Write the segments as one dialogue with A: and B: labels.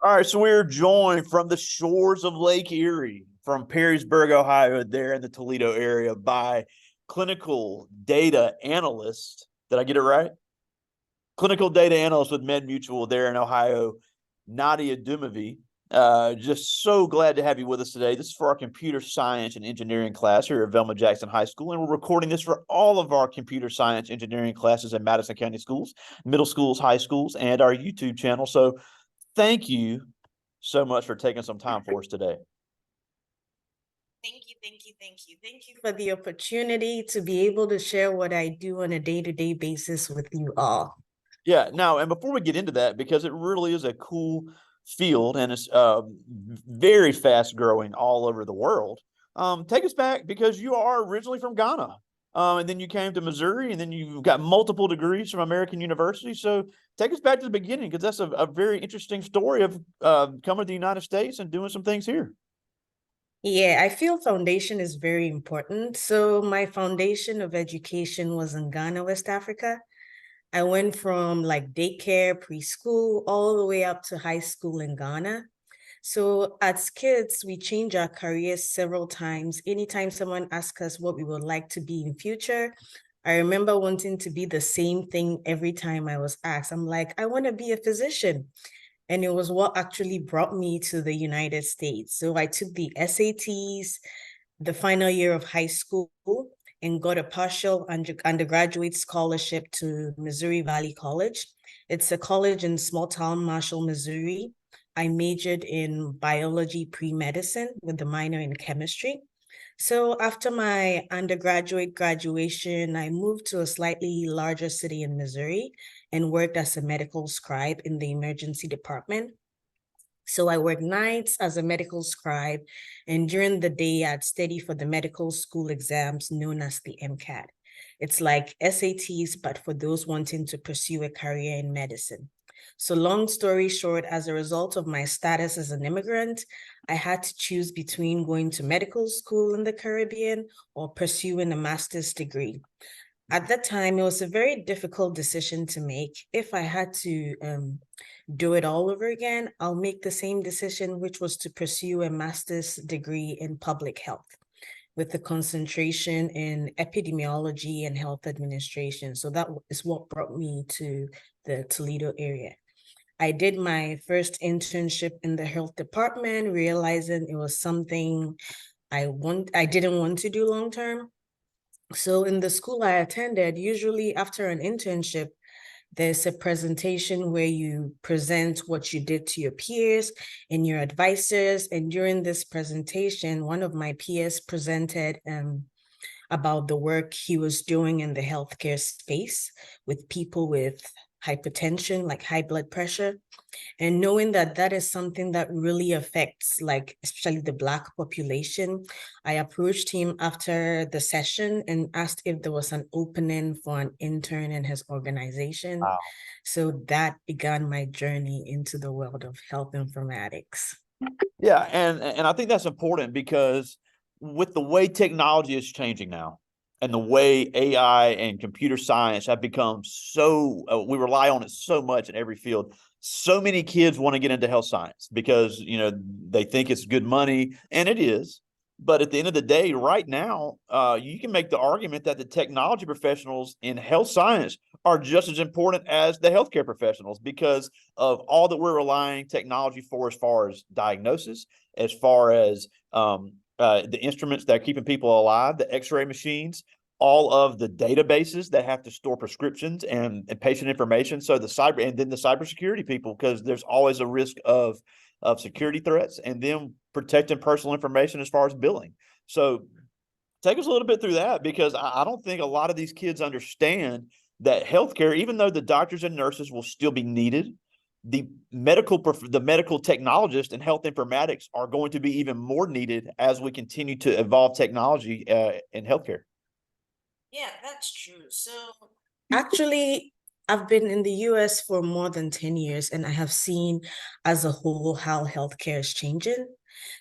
A: All right, so we're joined from the shores of Lake Erie, from Perrysburg, Ohio, there in the Toledo area, by clinical data analyst. Did I get it right? Clinical data analyst with MedMutual there in Ohio, Nadia Dumevi. Just so glad to have you with us today. This is for our computer science and engineering class here at Velma Jackson High School, and we're recording this for all of our computer science engineering classes in Madison County schools, middle schools, high schools, and our YouTube channel. So thank you so much for taking some time for us today.
B: Thank you for the opportunity to be able to share what I do on a day-to-day basis with you all.
A: Yeah, now, and before we get into that, because it really is a cool field and it's very fast growing all over the world, take us back because you are originally from Ghana. And then you came to Missouri, and then you've got multiple degrees from American University. So take us back to the beginning because that's a very interesting story of coming to the United States and doing some things here.
B: Yeah, I feel foundation is very important. So my foundation of education was in Ghana, West Africa. I went from like daycare, preschool, all the way up to high school in Ghana. So as kids, we change our careers several times. Anytime someone asks us what we would like to be in future, I remember wanting to be the same thing every time I was asked. I'm like, I want to be a physician. And it was what actually brought me to the United States. So I took the SATs, the final year of high school, and got a partial undergraduate scholarship to Missouri Valley College. It's a college in small town Marshall, Missouri. I majored in biology pre-medicine with a minor in chemistry. So after my undergraduate graduation, I moved to a slightly larger city in Missouri and worked as a medical scribe in the emergency department. So I worked nights as a medical scribe, and during the day, I'd study for the medical school exams known as the MCAT. It's like SATs, but for those wanting to pursue a career in medicine. So long story short, as a result of my status as an immigrant, I had to choose between going to medical school in the Caribbean or pursuing a master's degree. At that time, it was a very difficult decision to make. If I had to do it all over again, I'll make the same decision, which was to pursue a master's degree in public health with a concentration in epidemiology and health administration. So that is what brought me to the Toledo area. I did my first internship in the health department, realizing it was something I didn't want to do long term. So in the school I attended, usually after an internship, there's a presentation where you present what you did to your peers and your advisors. And during this presentation, one of my peers presented about the work he was doing in the healthcare space with people with hypertension, like high blood pressure. And knowing that that is something that really affects, like, especially the Black population, I approached him after the session and asked if there was an opening for an intern in his organization.
A: Wow.
B: So that began my journey into the world of health informatics.
A: Yeah, and I think that's important because with the way technology is changing now and the way AI and computer science have become so we rely on it so much in every field. So many kids want to get into health science because, they think it's good money, and it is. But at the end of the day, right now, you can make the argument that the technology professionals in health science are just as important as the healthcare professionals because of all that we're relying technology for, as far as diagnosis, as far as the instruments that are keeping people alive, the x-ray machines, all of the databases that have to store prescriptions and patient information. So and then the cybersecurity people, because there's always a risk of security threats, and then protecting personal information as far as billing. So take us a little bit through that, because I don't think a lot of these kids understand that healthcare, even though the doctors and nurses will still be needed, the medical technologists and health informatics are going to be even more needed as we continue to evolve technology in healthcare.
B: Yeah, that's true. So actually, I've been in the US for more than 10 years, and I have seen as a whole how healthcare is changing.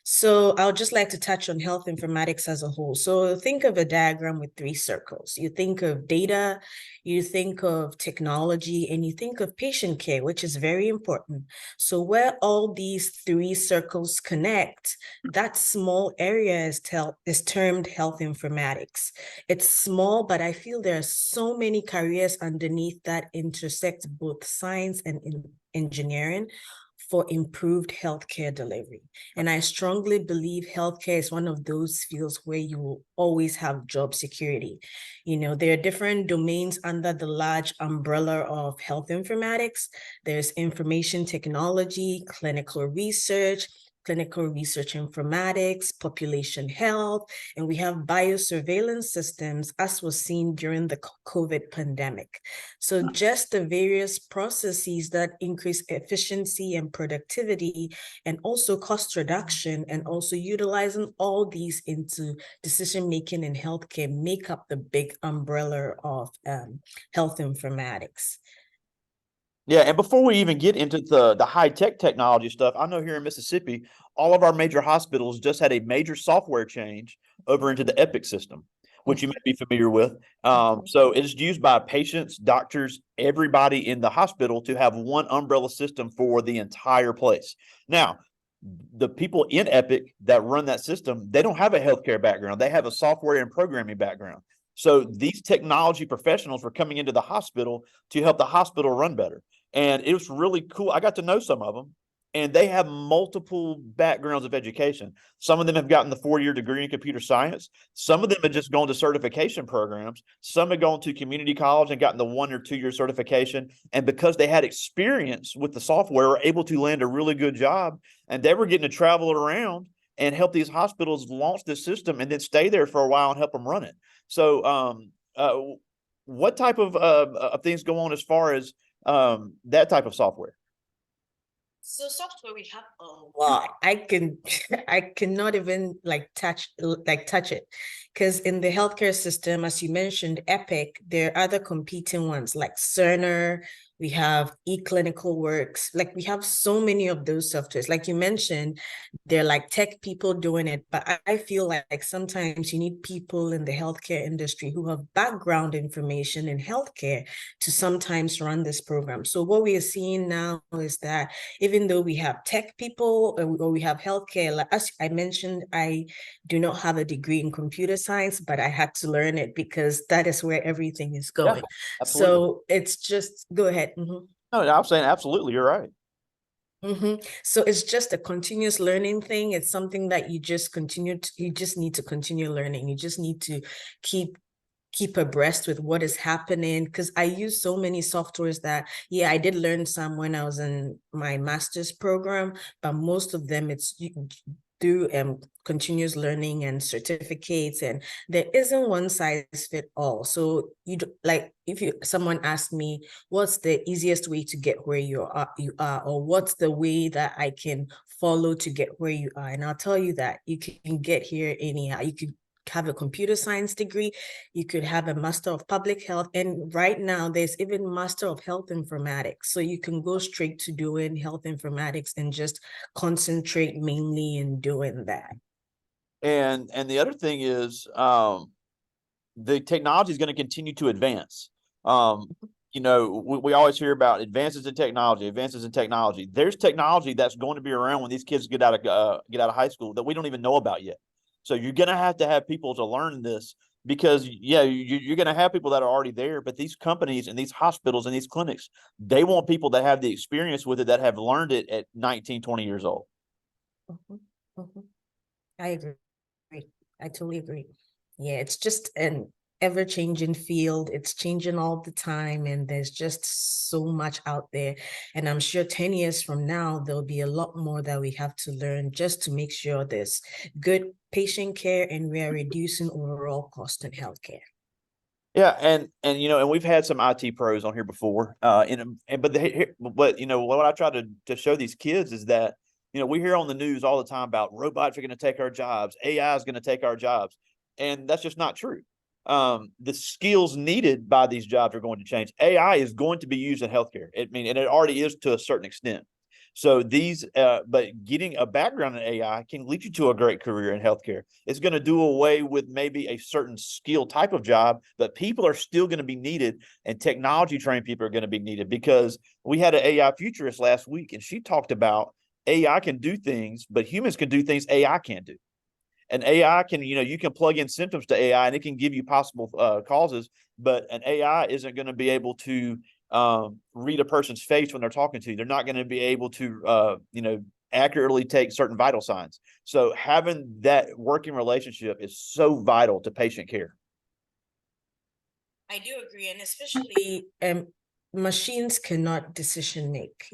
B: So I'll just like to touch on health informatics as a whole. So think of a diagram with three circles. You think of data, you think of technology, and you think of patient care, which is very important. So where all these three circles connect, that small area is termed health informatics. It's small, but I feel there are so many careers underneath that intersect both science and engineering for improved healthcare delivery. And I strongly believe healthcare is one of those fields where you will always have job security. You know, there are different domains under the large umbrella of health informatics. There's information technology, clinical research informatics, population health, and we have biosurveillance systems, as was seen during the COVID pandemic. So just the various processes that increase efficiency and productivity, and also cost reduction, and also utilizing all these into decision-making in healthcare make up the big umbrella of health informatics.
A: Yeah, and before we even get into the high-tech technology stuff, I know here in Mississippi, all of our major hospitals just had a major software change over into the Epic system, which you may be familiar with. So it is used by patients, doctors, everybody in the hospital to have one umbrella system for the entire place. Now, the people in Epic that run that system, they don't have a healthcare background. They have a software and programming background. So these technology professionals were coming into the hospital to help the hospital run better. And it was really cool. I got to know some of them, and they have multiple backgrounds of education. Some of them have gotten the 4-year degree in computer science. Some of them have just gone to certification programs. Some have gone to community college and gotten the 1 or 2-year certification. And because they had experience with the software, were able to land a really good job. And they were getting to travel around and help these hospitals launch this system and then stay there for a while and help them run it. So what type of things go on as far as that type of software?
B: So software we have a lot. I cannot even touch it, because in the healthcare system, as you mentioned, Epic, there are other competing ones like Cerner. We have eClinicalWorks. Like, we have so many of those softwares. Like you mentioned, they're like tech people doing it, but I feel like sometimes you need people in the healthcare industry who have background information in healthcare to sometimes run this program. So what we are seeing now is that even though we have tech people or we have healthcare, like as I mentioned, I do not have a degree in computer science, but I had to learn it because that is where everything is going.
A: Yeah, absolutely.
B: So it's just, go ahead. Mm-hmm.
A: No, I'm saying absolutely, you're right.
B: Mm-hmm. So it's just a continuous learning thing. It's something that you just need to continue learning. You just need to keep abreast with what is happening, because I use so many softwares that, yeah, I did learn some when I was in my master's program, but most of them it's through continuous learning and certificates, and there isn't one size fit all. So like, if someone asked me what's the easiest way to get where you are, or what's the way that I can follow to get where you are, and I'll tell you that you can get here anyhow. You could have a computer science degree, you could have a master of public health, and right now there's even master of health informatics. So you can go straight to doing health informatics and just concentrate mainly in doing that.
A: And the other thing is the technology is going to continue to advance. We always hear about advances in technology. There's technology that's going to be around when these kids get out of high school that we don't even know about yet. So you're going to have people to learn this, because you're going to have people that are already there, but these companies and these hospitals and these clinics, they want people that have the experience with it, that have learned it at 19, 20 years old.
B: Mm-hmm. Mm-hmm. I agree. I totally agree. Yeah, it's just an ever-changing field. It's changing all the time, and there's just so much out there. And I'm sure 10 years from now, there'll be a lot more that we have to learn just to make sure there's good patient care and we are reducing overall cost in healthcare.
A: Yeah, and we've had some IT pros on here before. But what I try to show these kids is that, we hear on the news all the time about robots are going to take our jobs, AI is going to take our jobs, and that's just not true. The skills needed by these jobs are going to change. AI is going to be used in healthcare. And it already is to a certain extent. So these, but getting a background in AI can lead you to a great career in healthcare. It's going to do away with maybe a certain skill type of job, but people are still going to be needed, and technology trained people are going to be needed, because we had an AI futurist last week, and she talked about AI can do things, but humans can do things AI can't do. And AI can, you can plug in symptoms to AI and it can give you possible causes, but an AI isn't going to be able to read a person's face when they're talking to you. They're not going to be able to, accurately take certain vital signs. So having that working relationship is so vital to patient care.
B: I do agree, and especially machines cannot decision make.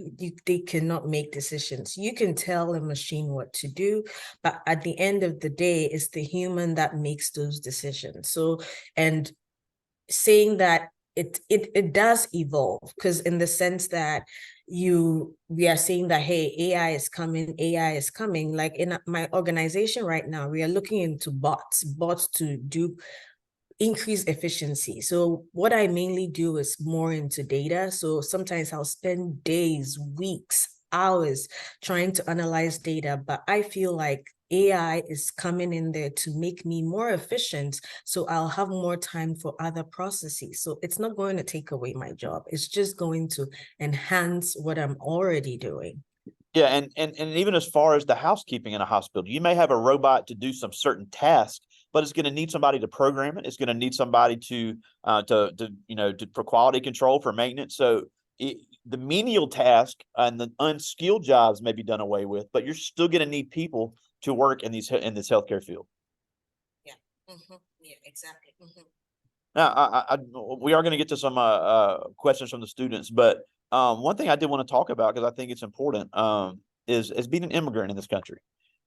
B: They cannot make decisions. You can tell a machine what to do, but at the end of the day, it's the human that makes those decisions. So, and saying that it does evolve, because in the sense that we are saying that, hey, AI is coming. Like in my organization right now, we are looking into bots to do increase efficiency. So what I mainly do is more into data. So sometimes I'll spend days, weeks, hours trying to analyze data, but I feel like AI is coming in there to make me more efficient. So I'll have more time for other processes. So it's not going to take away my job. It's just going to enhance what I'm already doing.
A: Yeah, and even as far as the housekeeping in a hospital, you may have a robot to do some certain task, but it's going to need somebody to program it. It's going to need somebody to for quality control, for maintenance. So the menial task and the unskilled jobs may be done away with, but you're still going to need people to work in this healthcare field.
B: Yeah. Yeah, exactly.
A: Now, we are going to get to some questions from the students, but one thing I did want to talk about, because I think it's important, is being an immigrant in this country.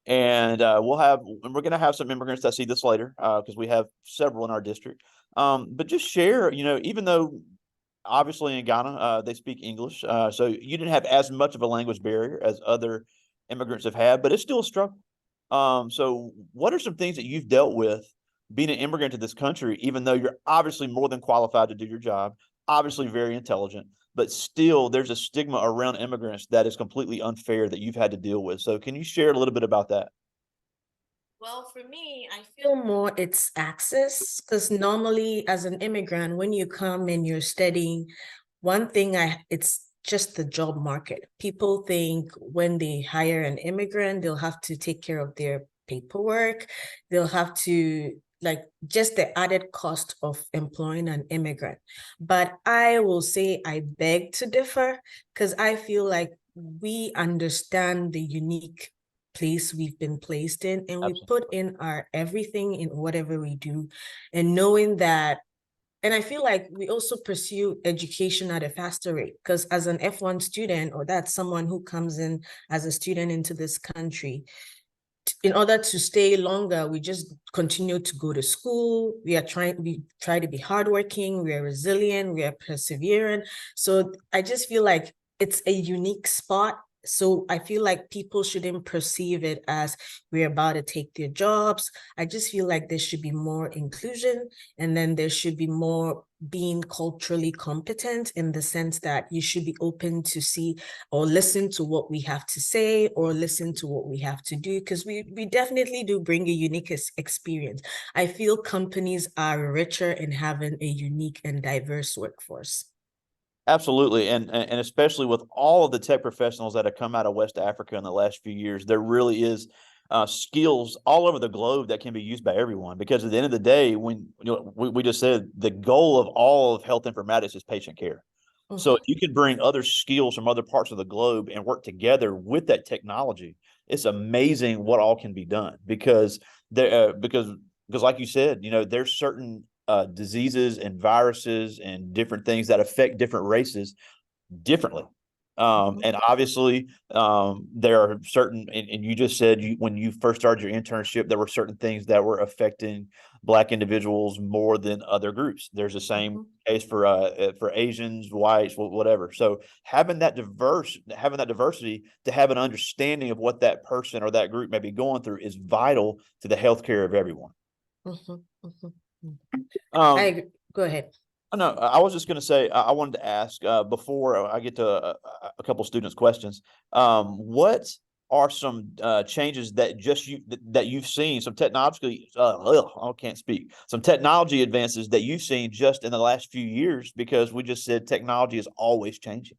A: And we're going to have some immigrants that see this later, because we have several in our district. But just share, even though obviously in Ghana, they speak English, so you didn't have as much of a language barrier as other immigrants have had, but it's still a struggle. So what are some things that you've dealt with being an immigrant to this country, even though you're obviously more than qualified to do your job, obviously very intelligent, but still there's a stigma around immigrants that is completely unfair that you've had to deal with. So can you share a little bit about that?
B: Well, for me, I feel more it's access, because normally as an immigrant, when you come and you're studying, one thing it's just the job market. People think when they hire an immigrant, they'll have to take care of their paperwork. They'll have to, like, just the added cost of employing an immigrant. But I will say I beg to differ, because I feel like we understand the unique place we've been placed in, and we put in our everything in whatever we do, and knowing that. And I feel like we also pursue education at a faster rate, because as an F1 student, or that's someone who comes in as a student into this country, in order to stay longer, we just continue to go to school. We try to be hardworking, we are resilient, we are persevering. So I just feel like it's a unique spot. So I feel like people shouldn't perceive it as we're about to take their jobs. I just feel like there should be more inclusion, and then there should be more being culturally competent, in the sense that you should be open to see or listen to what we have to say, or listen to what we have to do, because we definitely do bring a unique experience. I feel companies are richer in having a unique and diverse workforce.
A: Absolutely. And especially with all of the tech professionals that have come out of West Africa in the last few years, there really is skills all over the globe that can be used by everyone. Because at the end of the day, when we just said the goal of all of health informatics is patient care. So if you can bring other skills from other parts of the globe and work together with that technology, it's amazing what all can be done. Because like you said, there's certain diseases and viruses and different things that affect different races differently. And obviously, there are certain, and you just said when you first started your internship, there were certain things that were affecting Black individuals more than other groups. There's the same case for Asians, whites, whatever. So having that diversity to have an understanding of what that person or that group may be going through is vital to the healthcare of everyone.
B: I agree. Go ahead.
A: Oh, no, I was just going to say, I wanted to ask before I get to a couple students' questions. What are some changes that that you've seen? Some technologically, I can't speak. Some technology advances that you've seen just in the last few years, because we just said technology is always changing.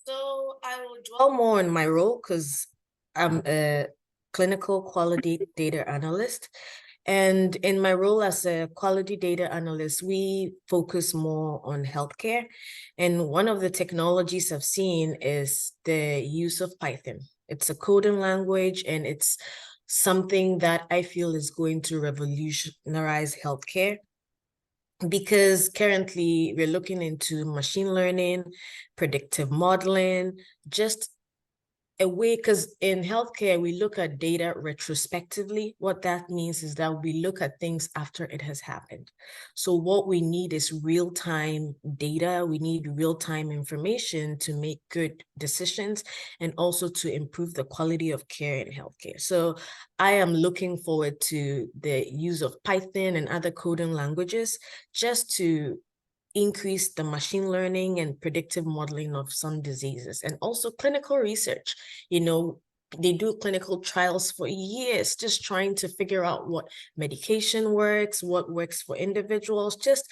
B: So I will dwell more on my role because I'm a clinical quality data analyst. And in my role as a quality data analyst, we focus more on healthcare. And one of the technologies I've seen is the use of Python. It's a coding language, and it's something that I feel is going to revolutionize healthcare, because currently we're looking into machine learning, predictive modeling, just a way, because in healthcare, we look at data retrospectively. What that means is that we look at things after it has happened. So what we need is real-time data. We need real-time information to make good decisions and also to improve the quality of care in healthcare. So I am looking forward to the use of Python and other coding languages just to increase the machine learning and predictive modeling of some diseases, and also clinical research. They do clinical trials for years, just trying to figure out what medication works, what works for individuals, just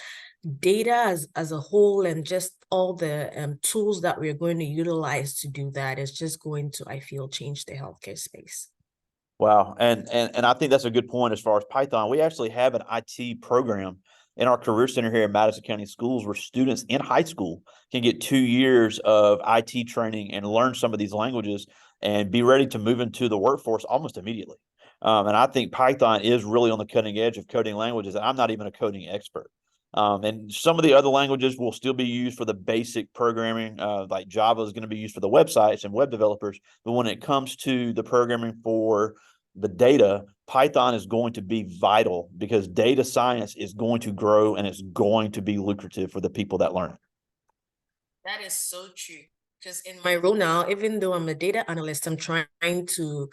B: data as a whole, and just all the tools that we're going to utilize to do that is just going to, I feel, change the healthcare space.
A: Wow. And I think that's a good point as far as Python. We actually have an IT program in our career center here in Madison County Schools where students in high school can get 2 years of IT training and learn some of these languages and be ready to move into the workforce almost immediately. And I think Python is really on the cutting edge of coding languages. I'm not even a coding expert. And some of the other languages will still be used for the basic programming, like Java is going to be used for the websites and web developers. But when it comes to the programming for the data, Python is going to be vital because data science is going to grow and it's going to be lucrative for the people that learn it.
B: That is so true. Because in my role now, even though I'm a data analyst, I'm trying to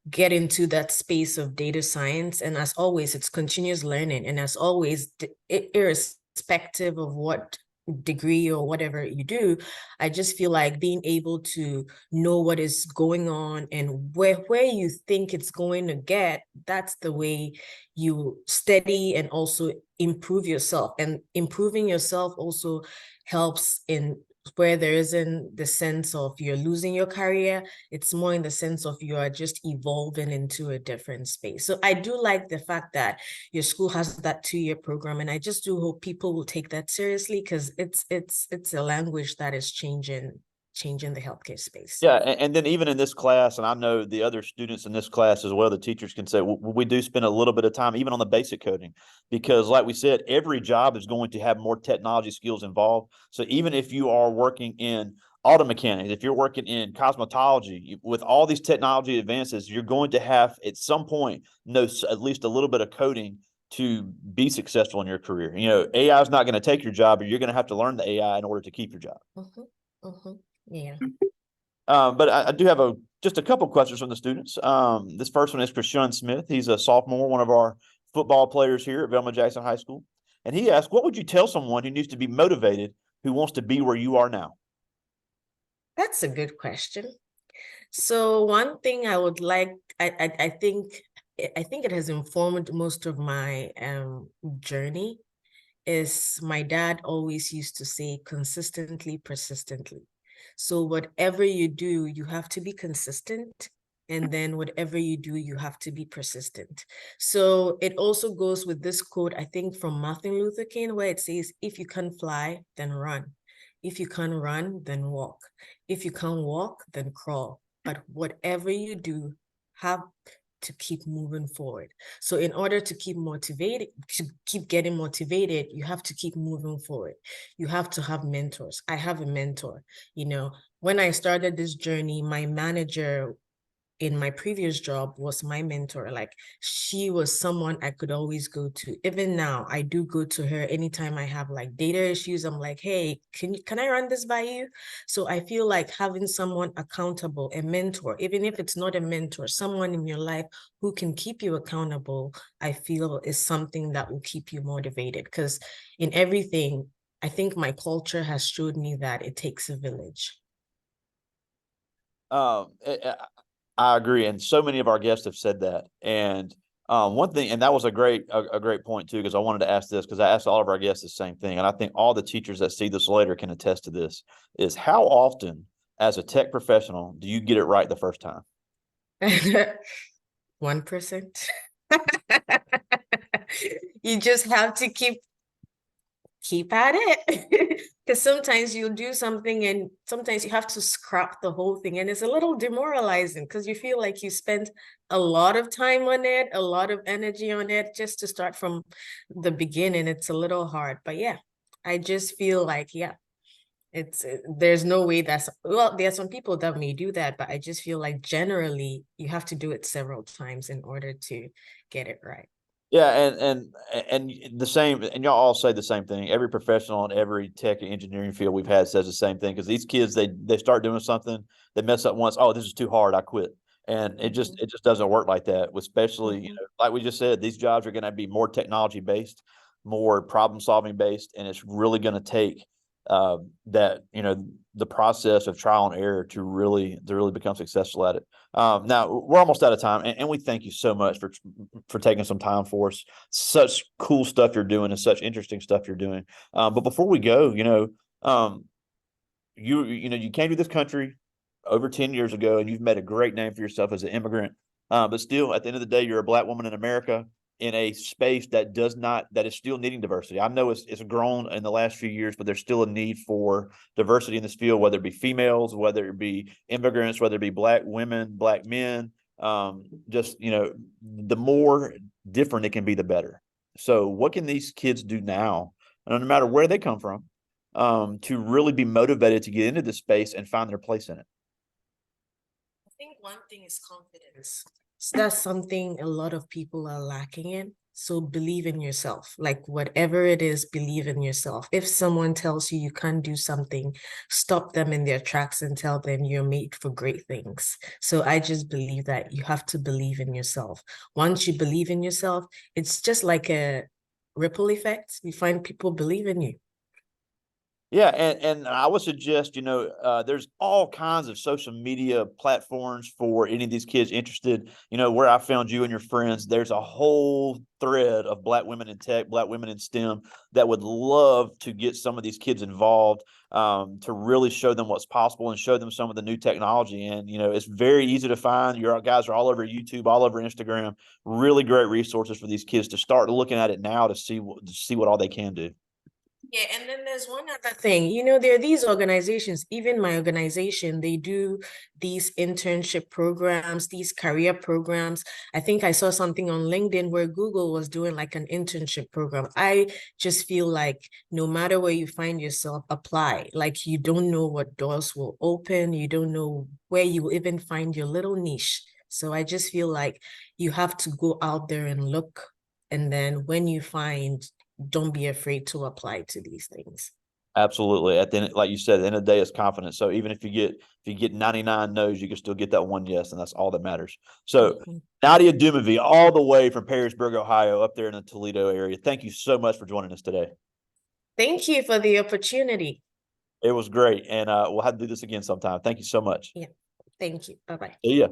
B: get into that space of data science. And as always, it's continuous learning. And as always, irrespective of what degree or whatever you do, I just feel like being able to know what is going on and where you think it's going to get, that's the way you study and also improve yourself. And improving yourself also helps in where there isn't the sense of you're losing your career. It's more in the sense of you are just evolving into a different space. So I do like the fact that your school has that 2-year program, and I just do hope people will take that seriously, because it's a language that is changing the healthcare space.
A: Yeah, and then even in this class, and I know the other students in this class as well, the teachers can say we do spend a little bit of time even on the basic coding, because like we said, every job is going to have more technology skills involved. So even if you are working in auto mechanics, if you're working in cosmetology, with all these technology advances, you're going to have at some point know at least a little bit of coding to be successful in your career. AI is not going to take your job, but you're going to have to learn the AI in order to keep your job.
B: Yeah.
A: But I do have just a couple questions from the students. This first one is for Sean Smith. He's a sophomore, one of our football players here at Velma Jackson High School. And he asked, what would you tell someone who needs to be motivated, who wants to be where you are now?
B: That's a good question. So one thing I would like, I think it has informed most of my journey, is my dad always used to say consistently, persistently. So whatever you do, you have to be consistent. And then whatever you do, you have to be persistent. So it also goes with this quote, I think from Martin Luther King, where it says, if you can fly, then run. If you can run, then walk. If you can walk, then crawl. But whatever you do, have to keep moving forward. So in order to keep motivated, to keep getting motivated, you have to keep moving forward. You have to have mentors. I have a mentor. When I started this journey, my manager in my previous job was my mentor. Like she was someone I could always go to. Even now, I do go to her anytime I have like data issues. I'm like, hey, can I run this by you? So I feel like having someone accountable, a mentor, even if it's not a mentor, someone in your life who can keep you accountable, I feel is something that will keep you motivated. Because in everything, I think my culture has showed me that it takes a village.
A: Um, I agree, and so many of our guests have said that. And one thing, and that was a great point too, because I wanted to ask this because I asked all of our guests the same thing, and I think all the teachers that see this later can attest to this: is how often, as a tech professional, do you get it right the first time?
B: 1%. You just have to keep at it. Because sometimes you'll do something and sometimes you have to scrap the whole thing. And it's a little demoralizing because you feel like you spent a lot of time on it, a lot of energy on it just to start from the beginning. It's a little hard. But yeah, I just feel like, yeah, there's no way well, there are some people that may do that, but I just feel like generally you have to do it several times in order to get it right.
A: Yeah, and the same, and y'all all say the same thing. Every professional in every tech and engineering field we've had says the same thing because these kids they start doing something, they mess up once. Oh, this is too hard. I quit. And it just doesn't work like that. Especially like we just said, these jobs are going to be more technology based, more problem solving based, and it's really going to take that the process of trial and error to really become successful at it. Now we're almost out of time, and we thank you so much for taking some time for us. Such cool stuff you're doing, and such interesting stuff you're doing. But before we go, you came to this country over 10 years ago, and you've made a great name for yourself as an immigrant. But still, at the end of the day, you're a Black woman in America in a space that is still needing diversity. I know it's grown in the last few years, but there's still a need for diversity in this field, whether it be females, whether it be immigrants, whether it be Black women, Black men. The more different it can be, the better. So, what can these kids do now, no matter where they come from, to really be motivated to get into this space and find their place in it?
B: I think one thing is confidence. So that's something a lot of people are lacking in. So believe in yourself. Like whatever it is, believe in yourself. If someone tells you you can't do something, stop them in their tracks and tell them you're made for great things. So I just believe that you have to believe in yourself. Once you believe in yourself, it's just like a ripple effect. You find people believe in you.
A: Yeah, and I would suggest, there's all kinds of social media platforms for any of these kids interested. Where I found you and your friends, there's a whole thread of Black women in tech, Black women in STEM that would love to get some of these kids involved, to really show them what's possible and show them some of the new technology. And, it's very easy to find. Your guys are all over YouTube, all over Instagram. Really great resources for these kids to start looking at it now to see what all they can do.
B: Yeah, and then there's one other thing. There are these organizations, even my organization, they do these internship programs, these career programs. I think I saw something on LinkedIn where Google was doing like an internship program. I just feel like no matter where you find yourself, apply. Like you don't know what doors will open, you don't know where you will even find your little niche. So I just feel like you have to go out there and look. And then when you find, don't be afraid to apply to these things.
A: Absolutely. At the end, like you said, at the end of the day, it's confidence. So even if you get 99 no's, you can still get that one yes, and that's all that matters. So Nadia Dumevi, all the way from Perrysburg, Ohio, up there in the Toledo area. Thank you so much for joining us today.
B: Thank you for the opportunity.
A: It was great, and we'll have to do this again sometime. Thank you so much.
B: Yeah, thank you. Bye-bye.
A: See ya.